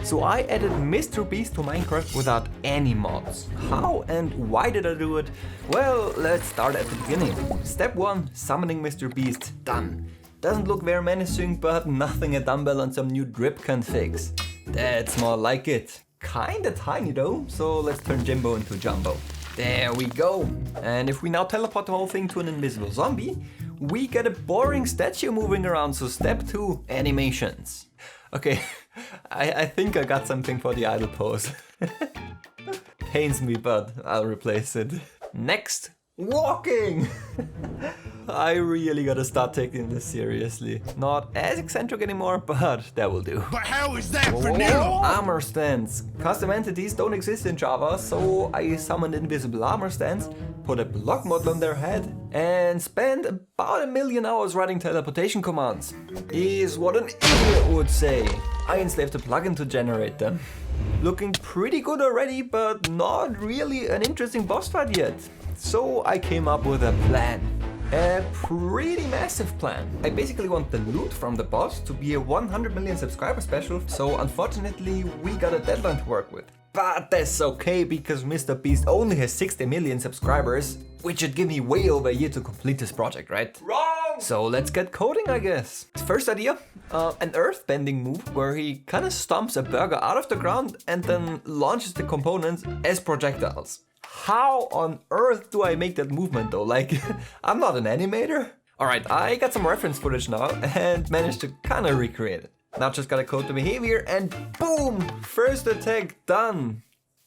So I added MrBeast to Minecraft without any mods. How and why did I do it? Well, let's start at the beginning. Step 1, summoning MrBeast, done. Doesn't look very menacing, but nothing a dumbbell and some new drip can fix. That's more like it. Kinda tiny though, so let's turn Jimbo into Jumbo. There we go. And if we now teleport the whole thing to an invisible zombie, we get a boring statue moving around, so step 2, animations. Okay, I think I got something for the idle pose. Pains me, but I'll replace it. Next, walking! I really gotta start taking this seriously. Not as eccentric anymore, but that will do. But how is that for new? Armor stands. Custom entities don't exist in Java, so I summoned invisible armor stands, put a block model on their head, and spent about 1 million hours writing teleportation commands. Is what an idiot would say. I enslaved a plugin to generate them. Looking pretty good already, but not really an interesting boss fight yet. So I came up with a plan. A pretty massive plan. I basically want the loot from the boss to be a 100 million subscriber special, so unfortunately we got a deadline to work with. But that's okay, because MrBeast only has 60 million subscribers, which should give me way over a year to complete this project, right? Wrong! So let's get coding, I guess. First idea, an earth-bending move where he kinda stomps a burger out of the ground and then launches the components as projectiles. How on earth do I make that movement though? Like, I'm not an animator. Alright, I got some reference footage now and managed to kinda recreate it. Now just gotta code the behavior and boom! First attack done.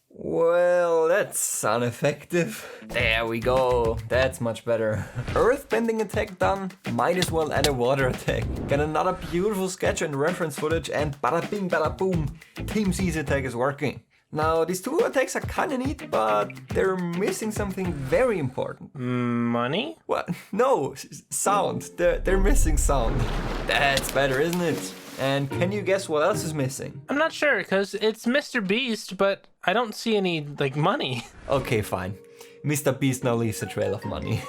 Well, that's ineffective. There we go, that's much better. Earth-bending attack done, might as well add a water attack. Got another beautiful sketch and reference footage and bada bing bada boom, Team C's attack is working. Now, these two attacks are kinda neat, but they're missing something very important. Money? What? No, sound. They're missing sound. That's better, isn't it? And can you guess what else is missing? I'm not sure, because it's MrBeast, but I don't see any, money. Okay, fine. MrBeast now leaves a trail of money.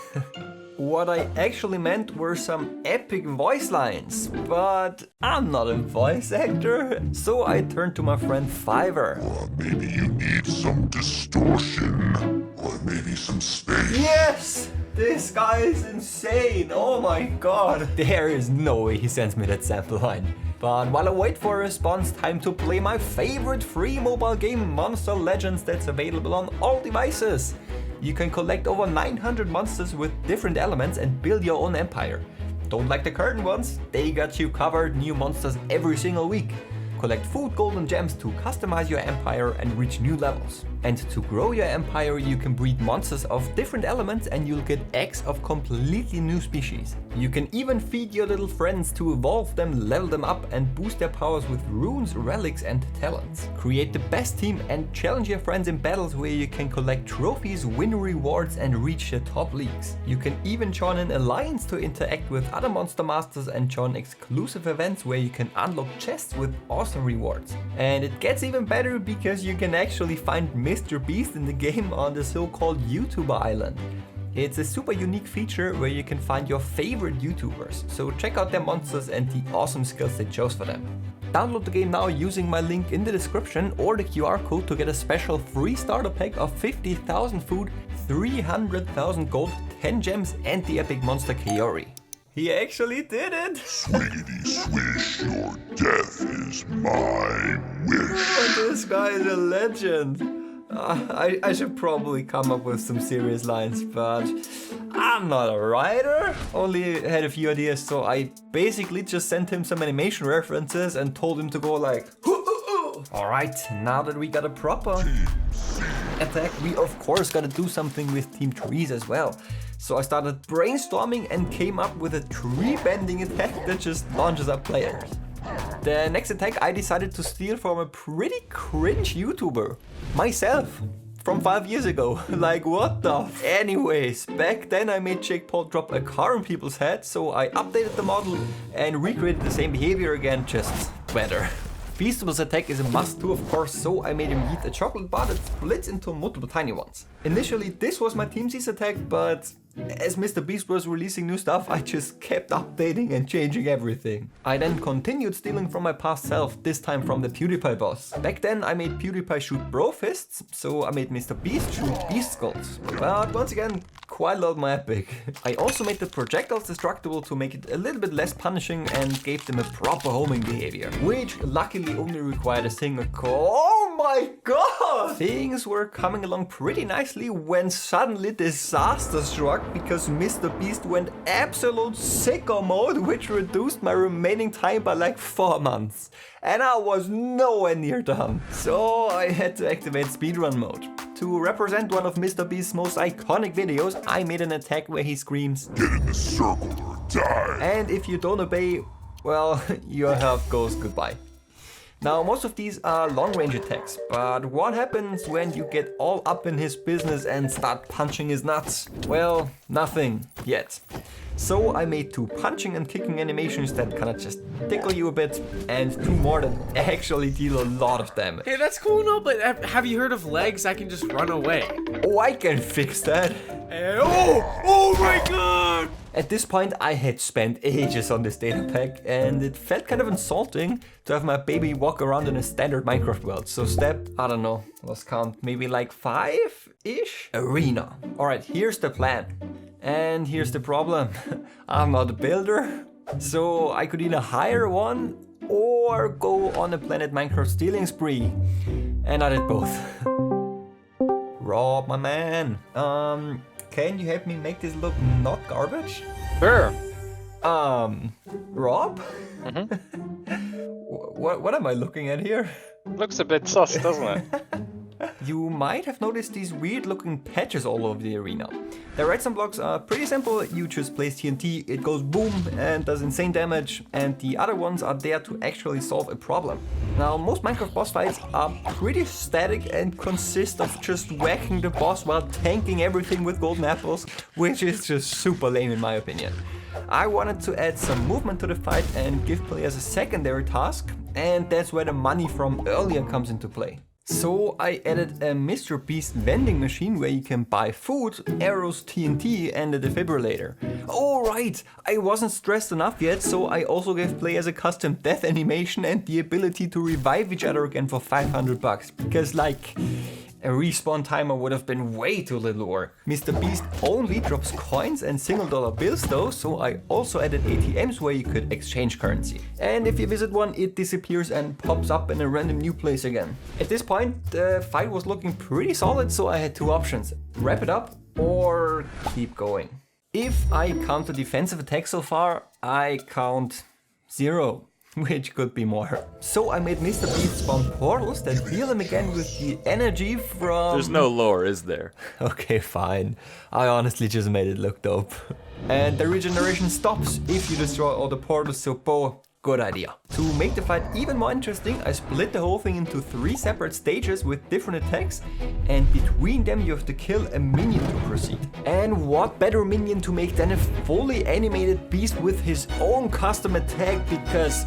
What I actually meant were some epic voice lines, but I'm not a voice actor, so I turned to my friend Fiverr. Or maybe you need some distortion, or maybe some space. Yes! This guy is insane! Oh my god! There is no way he sends me that sample line. But while I wait for a response, time to play my favorite free mobile game, Monster Legends, that's available on all devices. You can collect over 900 monsters with different elements and build your own empire. Don't like the current ones? They got you covered, new monsters every single week. Collect food, gold and gems to customize your empire and reach new levels. And to grow your empire, you can breed monsters of different elements and you'll get eggs of completely new species. You can even feed your little friends to evolve them, level them up and boost their powers with runes, relics and talents. Create the best team and challenge your friends in battles where you can collect trophies, win rewards and reach the top leagues. You can even join an alliance to interact with other monster masters and join exclusive events where you can unlock chests with awesome rewards. And it gets even better because you can actually find MrBeast in the game on the so-called YouTuber island. It's a super unique feature where you can find your favorite YouTubers, so check out their monsters and the awesome skills they chose for them. Download the game now using my link in the description or the QR code to get a special free starter pack of 50,000 food, 300,000 gold, 10 gems and the epic monster Kaori. He actually did it! Swiggity swish, your death is my wish. Oh, this guy is a legend. I should probably come up with some serious lines, but I'm not a writer. Only had a few ideas, so I basically just sent him some animation references and told him to go like, Alright, now that we got a proper attack, we of course gotta do something with Team Trees as well. So I started brainstorming and came up with a tree bending attack that just launches up players. The next attack I decided to steal from a pretty cringe YouTuber. Myself. From 5 years ago. Like what the f... Anyways, back then I made Jake Paul drop a car on people's head, so I updated the model and recreated the same behavior again, just better. Feastable's attack is a must too, of course, so I made him eat a chocolate bar that splits into multiple tiny ones. Initially this was my Team C's attack, but As MrBeast was releasing new stuff, I just kept updating and changing everything. I then continued stealing from my past self, this time from the PewDiePie boss. Back then I made PewDiePie shoot bro fists, so I made MrBeast shoot beast skulls. But once again, quite a lot more epic. I also made the projectiles destructible to make it a little bit less punishing and gave them a proper homing behavior, which luckily only required a single call. Oh my god! Things were coming along pretty nicely when suddenly disaster struck because MrBeast went absolute sicko mode, which reduced my remaining time by like 4 months. And I was nowhere near done. So I had to activate speedrun mode. To represent one of MrBeast's most iconic videos, I made an attack where he screams, Get in the circle or die. and if you don't obey, well, your health goes goodbye. Now, most of these are long-range attacks, but what happens when you get all up in his business and start punching his nuts? Well, nothing yet. So I made 2 punching and kicking animations that kinda just tickle you a bit, and 2 more that actually deal a lot of damage. Hey, that's cool, no, but have you heard of legs? I can just run away. Oh, I can fix that! Oh my god! At this point, I had spent ages on this data pack, and it felt kind of insulting to have my baby walk around in a standard Minecraft world. So step, I don't know, let's count, maybe like 5-ish? Arena. Alright, here's the plan. And here's the problem. I'm not a builder, so I could either hire one or go on a Planet Minecraft stealing spree. And I did both. Rob, my man. Can you help me make this look not garbage? Sure. Rob? What am I looking at here? Looks a bit sus, doesn't it? You might have noticed these weird looking patches all over the arena. The redstone blocks are pretty simple. You just place TNT, it goes boom and does insane damage, and the other ones are there to actually solve a problem. Now, most Minecraft boss fights are pretty static and consist of just whacking the boss while tanking everything with golden apples, which is just super lame in my opinion. I wanted to add some movement to the fight and give players a secondary task, and that's where the money from earlier comes into play. So I added a MrBeast vending machine where you can buy food, arrows, TNT and a defibrillator. Oh right, I wasn't stressed enough yet, so I also gave players a custom death animation and the ability to revive each other again for 500 bucks. Because like, a respawn timer would have been way too little work. MrBeast only drops coins and $1 bills though, so I also added ATMs where you could exchange currency. And if you visit one, it disappears and pops up in a random new place again. At this point, the fight was looking pretty solid, so I had 2 options. Wrap it up or keep going. If I count the defensive attack so far, I count 0. Which could be more. So I made MrBeast spawn portals that heal him again with the energy from... There's no lore, is there? Okay, fine. I honestly just made it look dope. And the regeneration stops if you destroy all the portals, so Bo, good idea. To make the fight even more interesting, I split the whole thing into 3 separate stages with different attacks, and between them you have to kill a minion to proceed. And what better minion to make than a fully animated beast with his own custom attack, because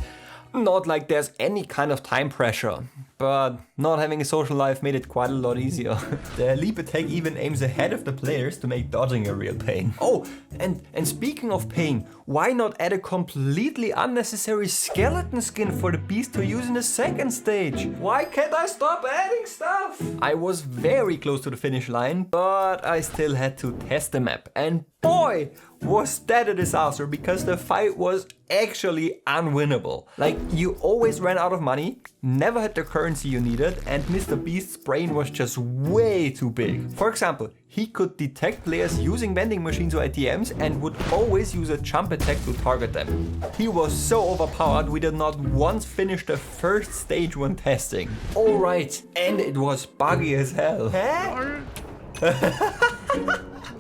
not like there's any kind of time pressure. But not having a social life made it quite a lot easier. The leap attack even aims ahead of the players to make dodging a real pain. Oh, and speaking of pain, why not add a completely unnecessary skeleton skin for the beast to use in the second stage? Why can't I stop adding stuff? I was very close to the finish line, but I still had to test the map. And boy, was that a disaster, because the fight was actually unwinnable. Like, you always ran out of money, never had the currency you needed, and MrBeast's brain was just way too big. For example, he could detect players using vending machines or ATMs and would always use a jump attack to target them. He was so overpowered we did not once finish the first stage when testing. Alright, and it was buggy as hell. Huh?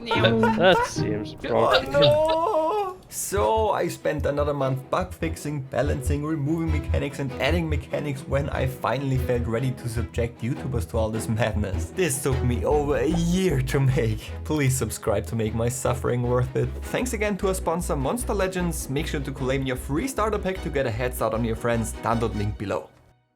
That seems broken. No! So I spent another month bug fixing, balancing, removing mechanics and adding mechanics when I finally felt ready to subject YouTubers to all this madness. This took me over a year to make. Please subscribe to make my suffering worth it. Thanks again to our sponsor Monster Legends. Make sure to claim your free starter pack to get a head start on your friends. Download link below.